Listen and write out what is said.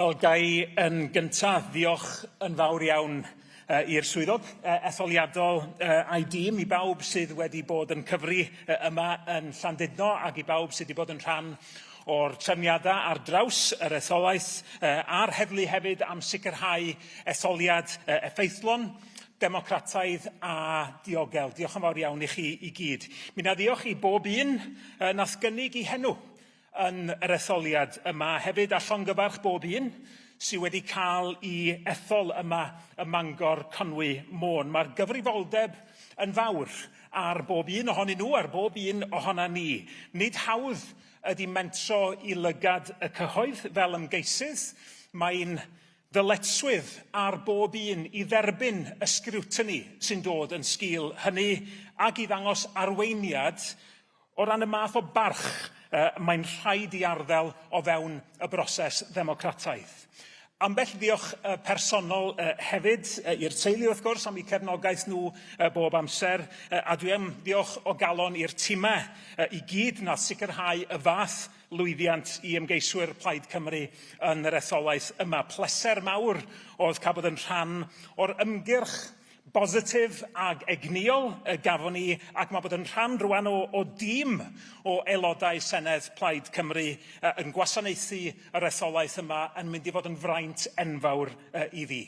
Wel, gai yn gyntaf ddiolch yn fawr iawn i'r swyddog etholiadol a'i dîm, i bawb sydd wedi bod yn cyfri yma yn Llandudno ac i bawb sydd wedi bod yn rhan o'r trefniadau ar draws yr etholaeth a'r heddlu hefyd am sicrhau etholiad effeithlon, democrataidd a diogel. Diolch yn fawr iawn i chi i gyd. Mi na diolch i bob un nath gynnig i henw yn yr etholiad yma, hefyd a llongyfarch bob un sydd wedi cael i ethol yma y Mangor Conwy Môn. Mae'r gyfrifoldeb yn fawr ar bob un ohonyn nhw, ar bob un ohona ni. Nid hawdd ydy mentro i lygad y cyhoedd fel ymgeisydd. Mae'n ddyletswydd ar bob un i dderbyn y sgrwtini sy'n dod yn sgil hynny ac i ddangos arweiniad o ran y math o barch mae'n rhaid i arddel o fewn y broses ddemocrataidd. Ambell ddiolch personol hefyd i'r teulu wrth gwrs am eu cefnogaeth nhw bob amser, a dwi am ddiolch o galon i'r timau i gyd na sicrhau y fath lwyddiant i ymgeiswyr Plaid Cymru yn yr etholaeth yma. Pleser mawr oedd cael bod yn rhan o'r ymgyrch bositif ag egniol gafon ni, ac mae bod yn rhan rwan o dîm o aelodau Senedd Plaid Cymru yn gwasanaethu yr etholaeth yma yn mynd i fod yn fraint enfawr i fi.